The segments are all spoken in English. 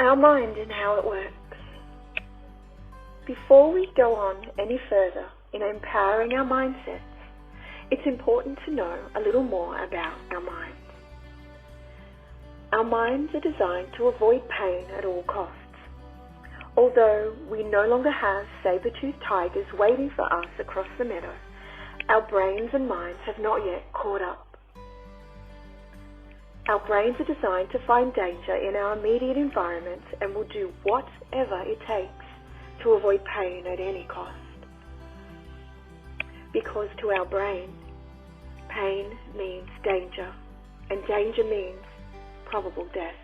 Our mind and how it works. Before we go on any further in empowering our mindsets, it's important to know a little more about our minds. Our minds are designed to avoid pain at all costs. Although we no longer have saber-toothed tigers waiting for us across the meadow, our brains and minds have not yet caught up. Our brains are designed to find danger in our immediate environment and will do whatever it takes to avoid pain at any cost. Because to our brain, pain means danger, and danger means probable death.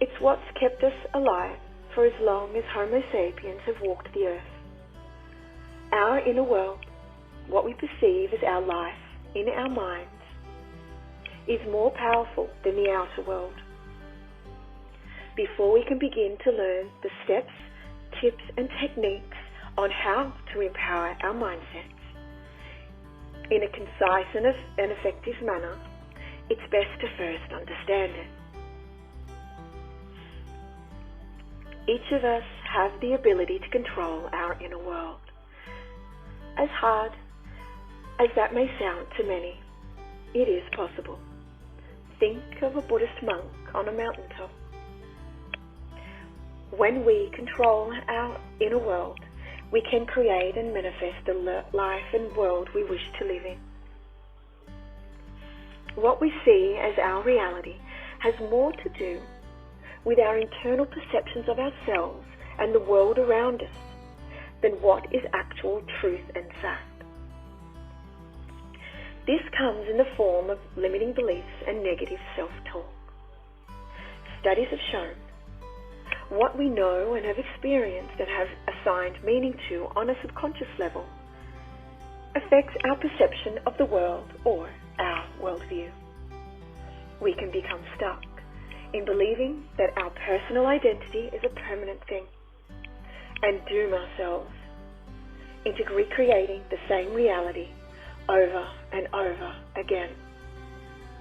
It's what's kept us alive for as long as Homo sapiens have walked the earth. Our inner world, what we perceive as our life in our minds, is more powerful than the outer world. Before we can begin to learn the steps, tips and techniques on how to empower our mindsets in a concise and effective manner, it's best to first understand it. Each of us have the ability to control our inner world. As hard as that may sound to many, it is possible. Think of a Buddhist monk on a mountaintop. When we control our inner world, we can create and manifest the life and world we wish to live in. What we see as our reality has more to do with our internal perceptions of ourselves and the world around us than what is actual truth and fact. This comes in the form of limiting beliefs and negative self-talk. Studies have shown what we know and have experienced and have assigned meaning to on a subconscious level affects our perception of the world or our worldview. We can become stuck in believing that our personal identity is a permanent thing and doom ourselves into recreating the same reality over and over again,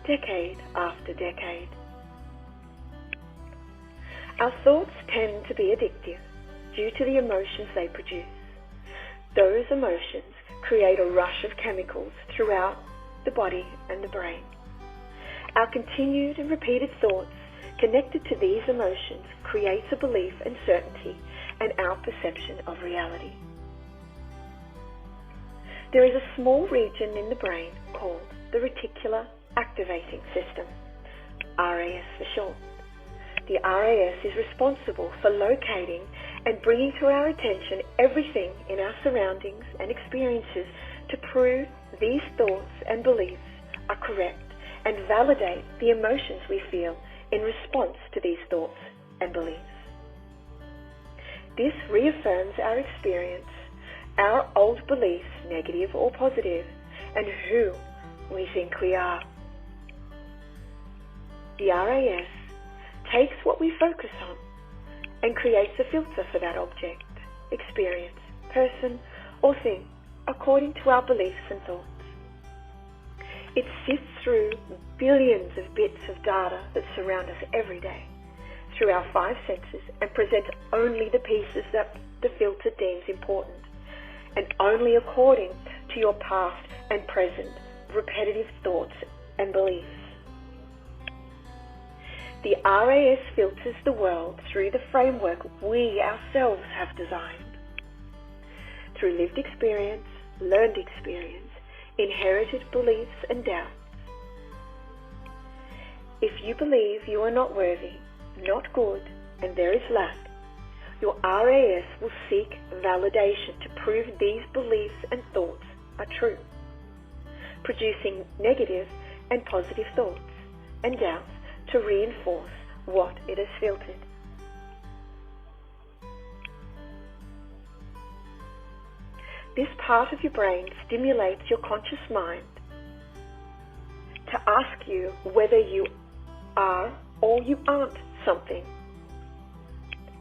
decade after decade. Our thoughts tend to be addictive due to the emotions they produce. Those emotions create a rush of chemicals throughout the body and the brain. Our continued and repeated thoughts connected to these emotions creates a belief and certainty and our perception of reality. There is a small region in the brain called the reticular activating system, RAS for short. The RAS is responsible for locating and bringing to our attention everything in our surroundings and experiences to prove these thoughts and beliefs are correct and validate the emotions we feel in response to these thoughts and beliefs. This reaffirms our experience, our old beliefs, negative or positive, and who we think we are. The RAS takes what we focus on and creates a filter for that object, experience, person, or thing according to our beliefs and thoughts. It sifts through billions of bits of data that surround us every day through our five senses and presents only the pieces that the filter deems important, and only according to your past and present repetitive thoughts and beliefs. The RAS filters the world through the framework we ourselves have designed. Through lived experience, learned experience, inherited beliefs and doubts. If you believe you are not worthy, not good, and there is lack, your RAS will seek validation to prove these beliefs and thoughts are true, producing negative and positive thoughts and doubts to reinforce what it has filtered. This part of your brain stimulates your conscious mind to ask you whether you are or you aren't something.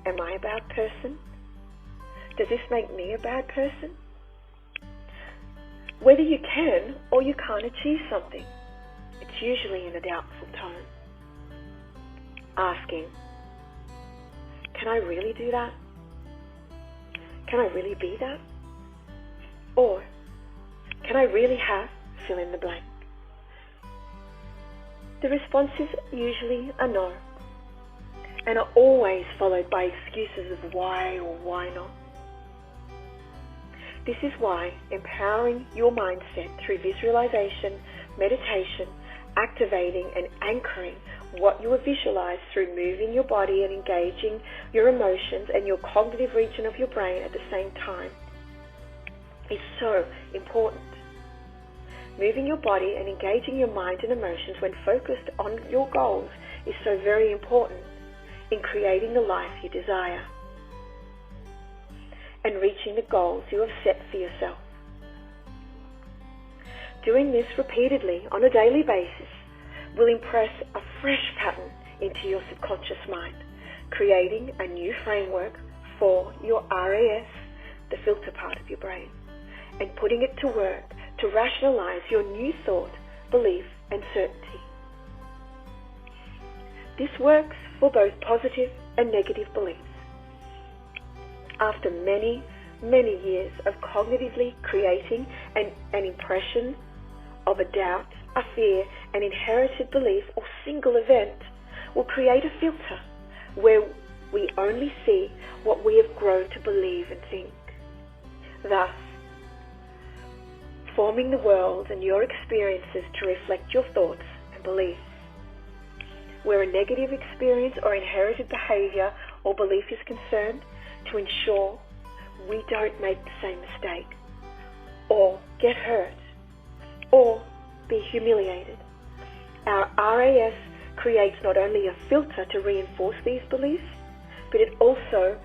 Am I a bad person? Does this make me a bad person? Whether you can or you can't achieve something. It's usually in a doubtful tone. asking, can I really do that? Can I really be that? Or, can I really have fill in the blank? The responses usually are no, and are always followed by excuses of why or why not. This is why empowering your mindset through visualization, meditation, activating and anchoring what you have visualized through moving your body and engaging your emotions and your cognitive region of your brain at the same time is so important. Moving your body and engaging your mind and emotions when focused on your goals is so very important in creating the life you desire and reaching the goals you have set for yourself. Doing this repeatedly on a daily basis will impress a fresh pattern into your subconscious mind, creating a new framework for your RAS, the filter part of your brain, and putting it to work to rationalize your new thought, belief, and certainty. This works for both positive and negative beliefs. After many, many years of cognitively creating an impression of a doubt, a fear, an inherited belief, or single event will create a filter where we only see what we have grown to believe and think. Thus, forming the world and your experiences to reflect your thoughts and beliefs. Where a negative experience or inherited behavior or belief is concerned, to ensure we don't make the same mistake, or get hurt, or be humiliated. Our RAS creates not only a filter to reinforce these beliefs, but it also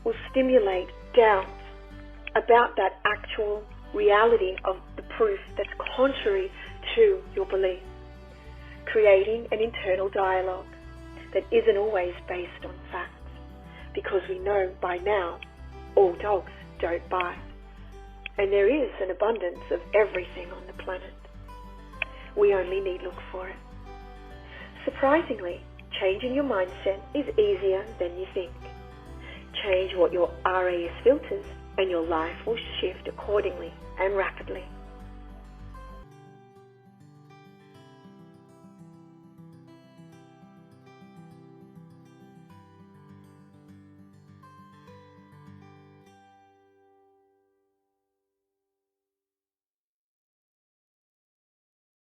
will stimulate doubts about that actual reality of the proof that's contrary to your belief, creating an internal dialogue that isn't always based on facts, because we know by now all dogs don't bite, and there is an abundance of everything on the planet. We only need look for it. Surprisingly, changing your mindset is easier than you think. Change what your RAS filters and your life will shift accordingly and rapidly.